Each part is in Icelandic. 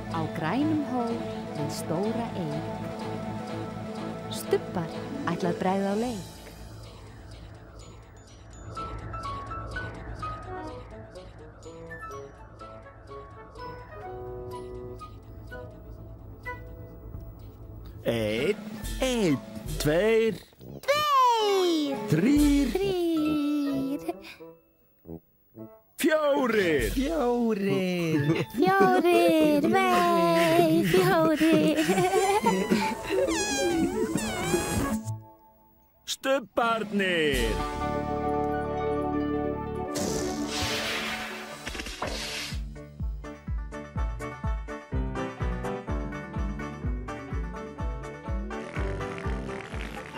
Á grænum hól við stóra eik. Stubbar ætla að bregða á leik. Einn, tveir, þrír, fjórir, Stubbarnir.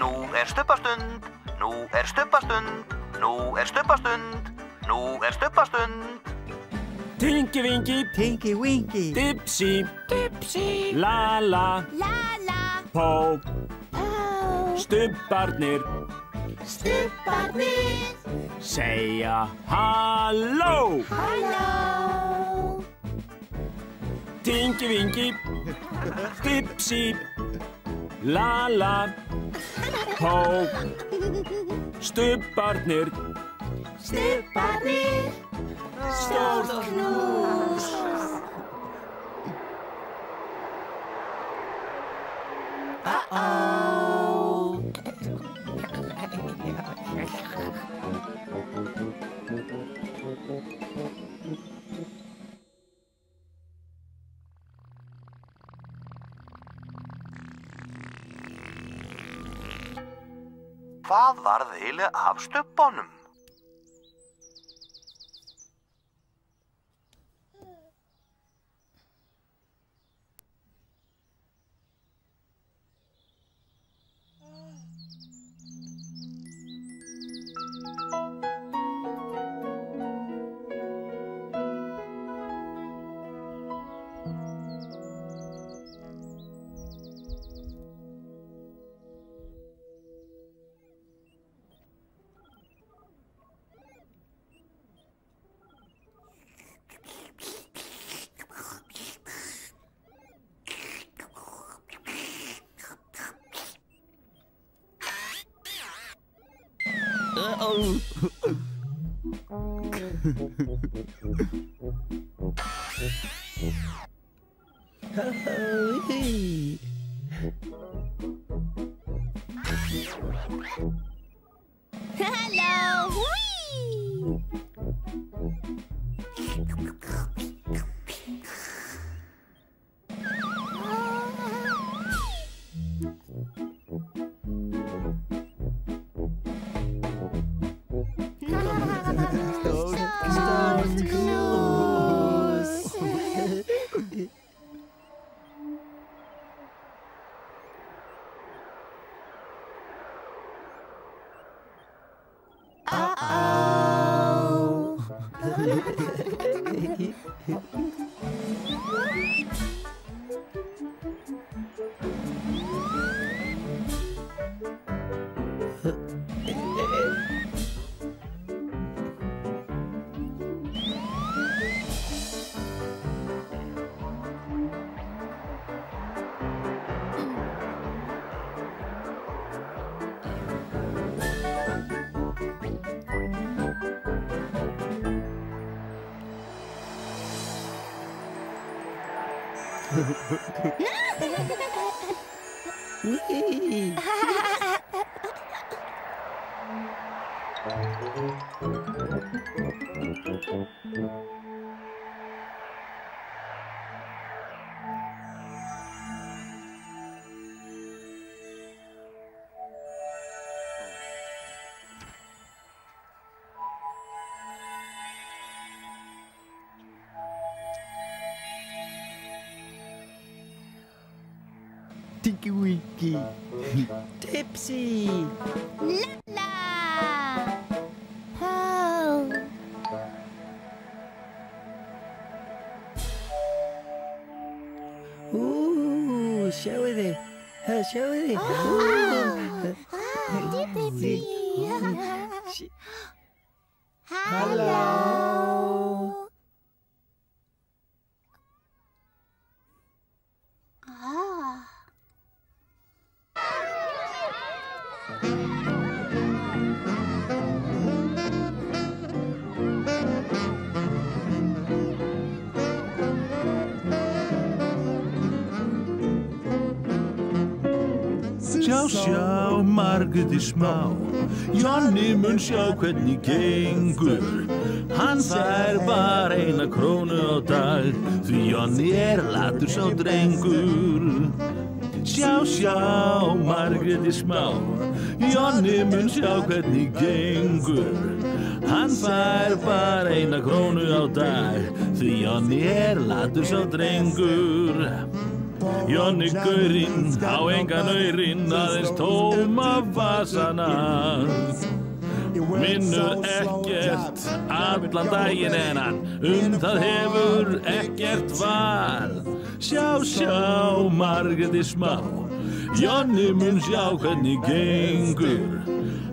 Nú er stubbastund, nú er stubbastund, nú er stubbastund, nú er stubbastund. Tingi-vingi, Tingi-wingi, Dipsy, Dipsy, Lala, Lala, Pó, Pó, Stubbarnir, Stubbarnir, segja halló. halló. Tingi-vingi, Dipsy, Lala, Pó, Stubbarnir, Stubbarnir, stórt knús. Hvað varð eiginlega af stubbanum? Hello, whee! Stórt knús. Tinky-winky, Dipsy, Lala, Pó. Sjáu þið, sjáu þið. Dipsy. Hello. Ah. Sjá, sjá, Margrét smá, Jonni mun sjá hvernig gengur. Hann fær bara 1 krónu á dag, því Jonni latur sá drengur. Sjá, sjá, Margrét smá, Jonni mun sjá hvernig gengur. Hann fær bara 1 krónu á dag, því Jonni latur sá drengur. Jonni gaurinn á engan aurinn, aðeins tóma vasana. Vinnur ekkert allan daginn en hann það hefur ekkert val. Sjá, sjá, Margrét smá, Jonni mun sjá hvernig gengur.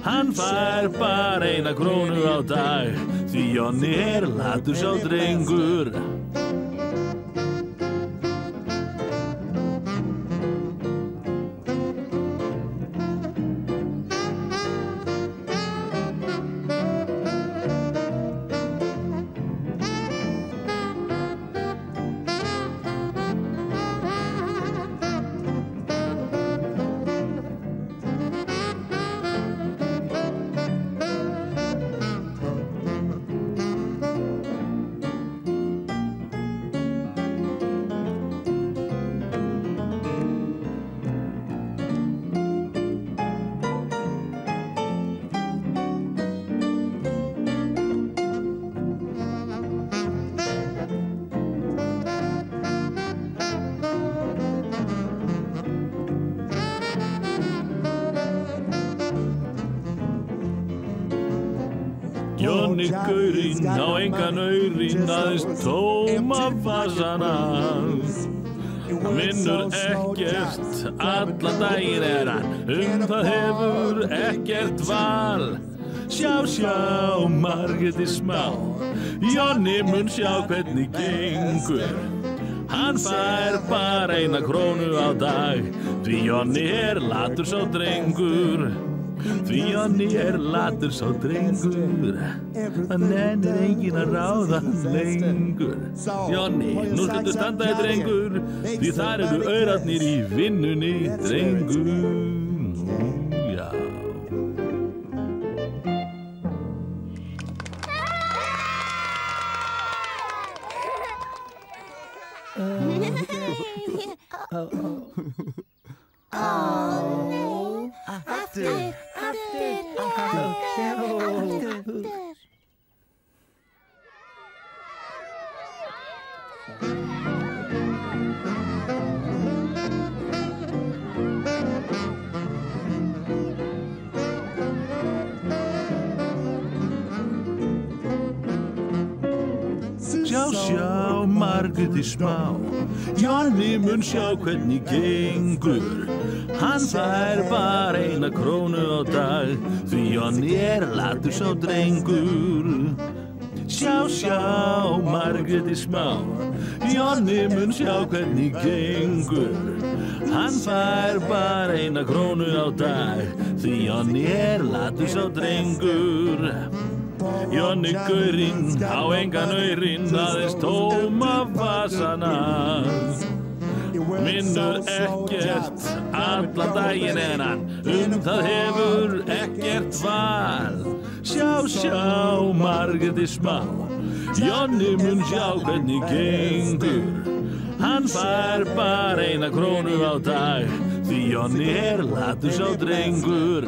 Hann fær bara 1 krónu á dag, því Jonni latur sá drengur. Jonni gaurinn á engan aurinn, aðeins tóma vasana. Vinnur ekkert allan daginn er hann, það hefur ekkert val. Sjá, sjá, Margrét smá, Jonni mun sjá hvernig gengur. Hann fær bara 1 krónu á dag, því Jonni latur sá drengur. Því Jonni latur sá drengur, það nennir enginn að ráða hann lengur. Jonni, nú skuldu standa drengur, því þar eru aurarnir í vinnunni, drengur. Já. Aftur. Sjá, sjá, Margrét smá, Jonni mun sjá hvernig gengur. Hann fær bara 1 krónu á dag, því Jonni latur sá drengur. Sjá, sjá, Margrét smá, Jonni mun sjá hvernig gengur. Hann fær bara 1 krónu á dag, því Jonni latur sá drengur. Jonni gaurinn á engan aurinn, aðeins tóma vasana. Vinnur ekkert allan daginn en hann, það hefur ekkert val. Sjá, sjá, Margrét smá, Jonni mun sjá hvernig gengur. Hann fær bara 1 krónu á dag, því Jonni latur sá drengur.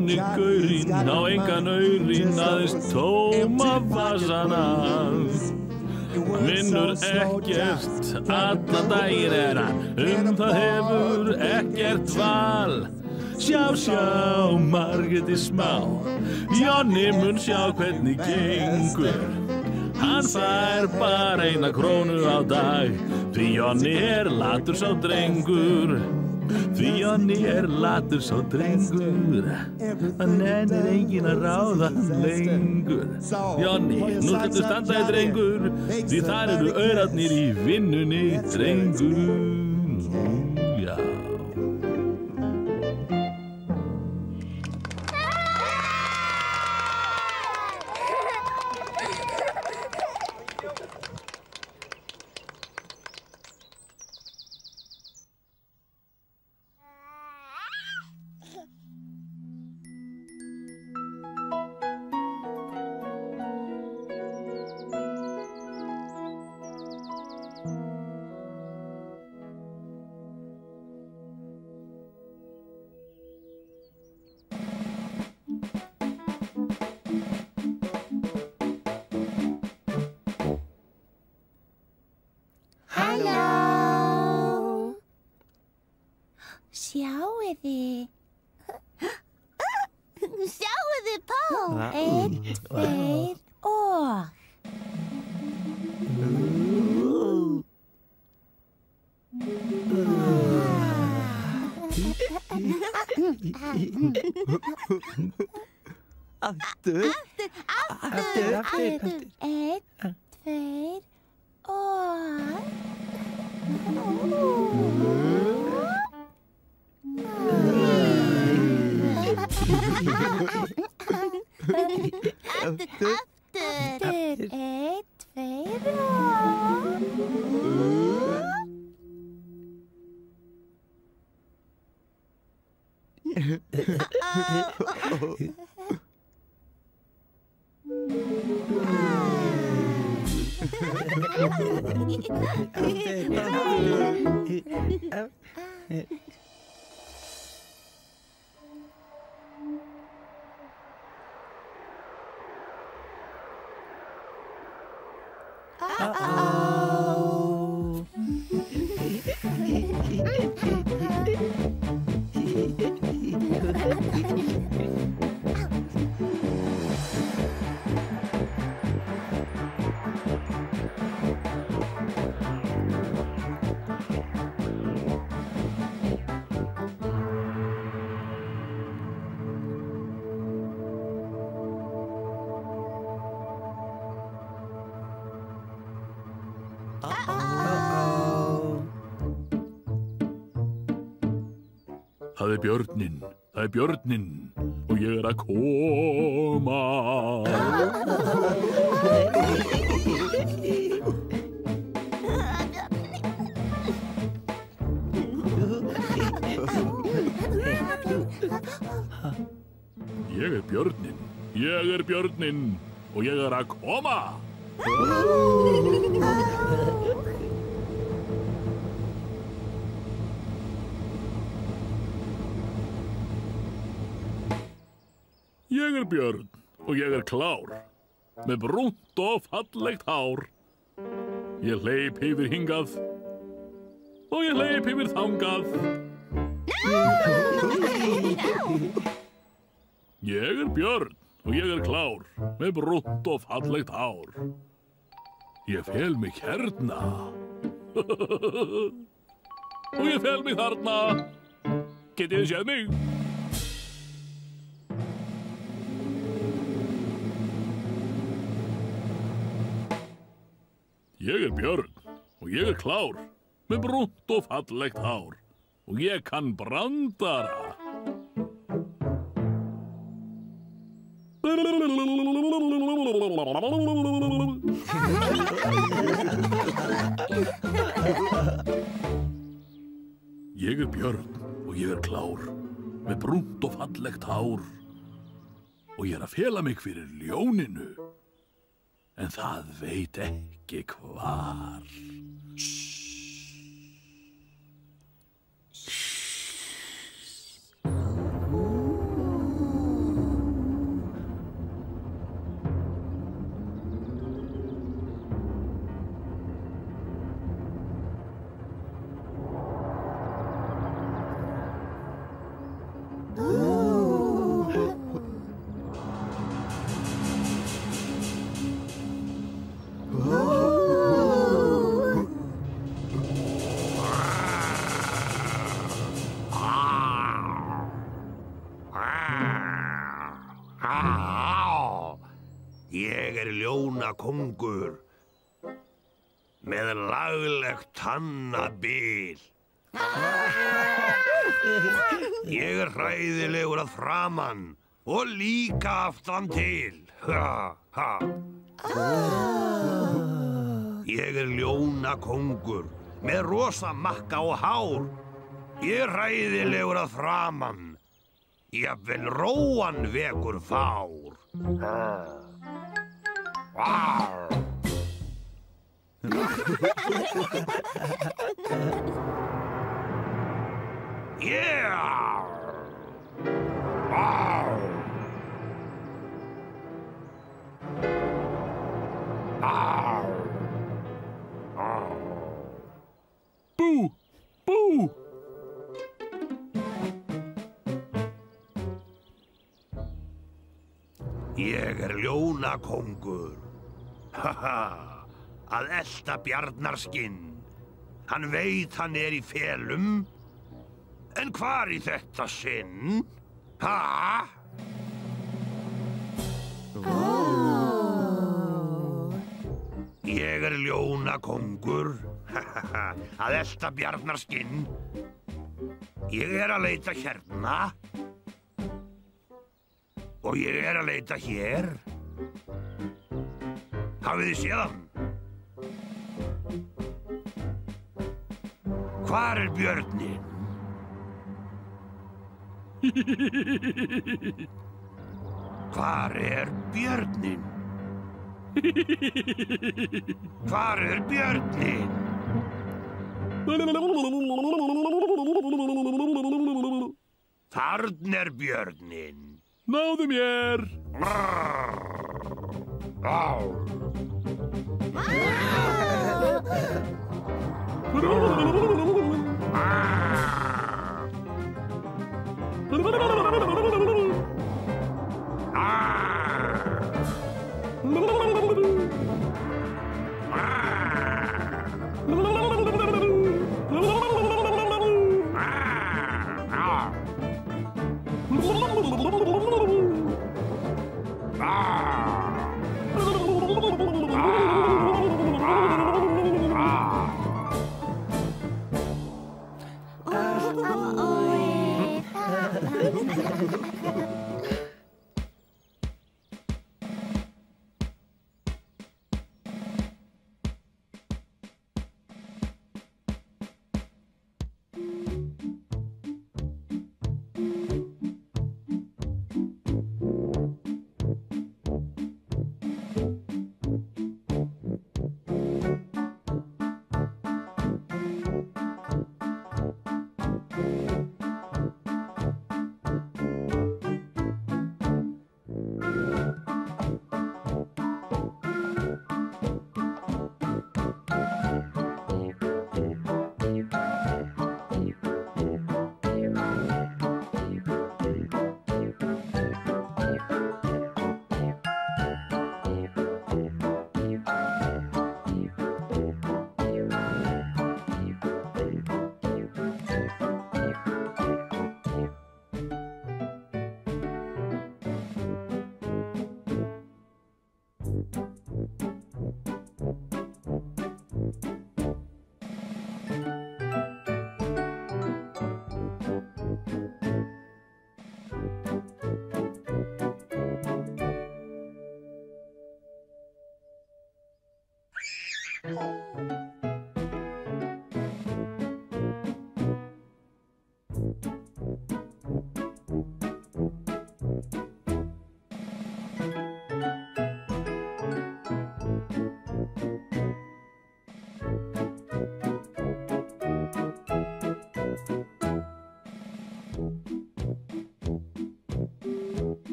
Jonni gaurinn á engan aurinn aðeins tóma vasana. Vinnur ekkert, allan daginn hann, það hefur ekkert val. Sjá, Margréti smá, Jonni mun sjá hvernig gengur. Hann fær bara 1 krónu á dag, því Jonni latur sá drengur. Því Jonni latur sá drengur, hann nennir enginn að ráða hann lengur. Jonni, nú skaltu standa drengur, því þar eru aurarnir í vinnunni, drengur. Já. Sjáiði Pál. 1, 2 og. Aftur. 1, 2 og. Aftur. 1, 2 Það er björninn og ég að koma. Ég er björninn og ég að koma. Ég er björn og ég er klár, með brúnt og fallegt hár. Ég hleyp yfir hingað og ég hleyp yfir þangað. Ég er björn og ég er klár, með brúnt og fallegt hár. Ég fel mig hérna og ég fel mig þarna. Getið þið séð mig? Ég er björn og ég er klár, með brúnt og fallegt hár. Og ég kann brandara. Ég er björn og ég er klár, með brúnt og fallegt hár. Og ég að fela mig fyrir ljóninu. En það veit ekki hvar. Ég ljónakóngur með laglegt tannabil. Ég hræðilegur að framan og líka aftan til. Ha, ha. Ég ljónakóngur með rosa makka og hár. Ég hræðilegur að framan. Jafnvel róan vekur fár. Yeah! Bú, bú. Ég ljónakóngur. Haha, að elta bjarnarskinn. Hann veit hann í felum. En hvar í þetta sinn? Ha? Ég ljónakóngur. Haha, að elta bjarnarskinn. Ég að leita hérna. Og ég að leita hér. Hafið þið séð hann? Hvar björninn? Hvar björninn? Hvar björninn? Þarna björninn. Náðu mér!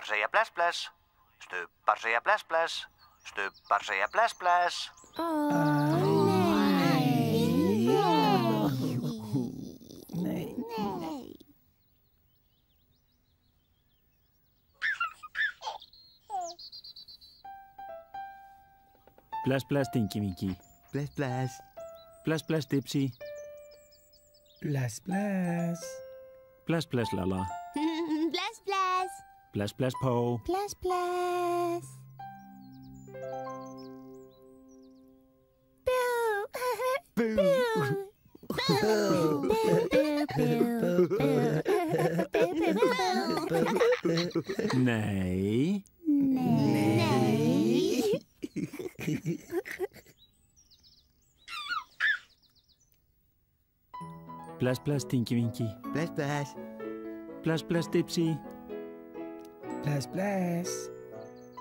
Stubbar segja bless, bless. Stubbar segja bless, bless. Stubbar segja bless, bless. Bless, bless, Tinky Winky. Bless, bless. Bless, bless, Dipsy. Bless, bless. Bless, bless, Lala. Bless, bless. Bless, bless, Po. Bless, bless. Boo. Nej. Nej. Bless, bless, Tinky Winky. Bless, bless. Bless, bless, Dipsy. Bless, bless.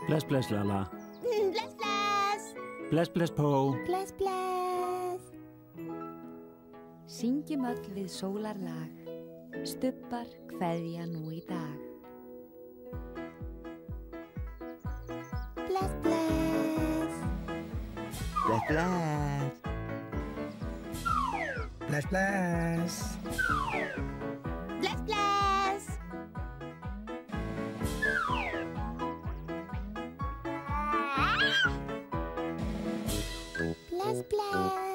Bless, bless, Lala. Bless, bless. Bless, bless, Po. Bless, bless. Syngjum öll við sólarlag, Stubbar kveðja nú í dag. Bless, bless. Bless, bless. Bless, bless. Bless, bless. Bless, bless.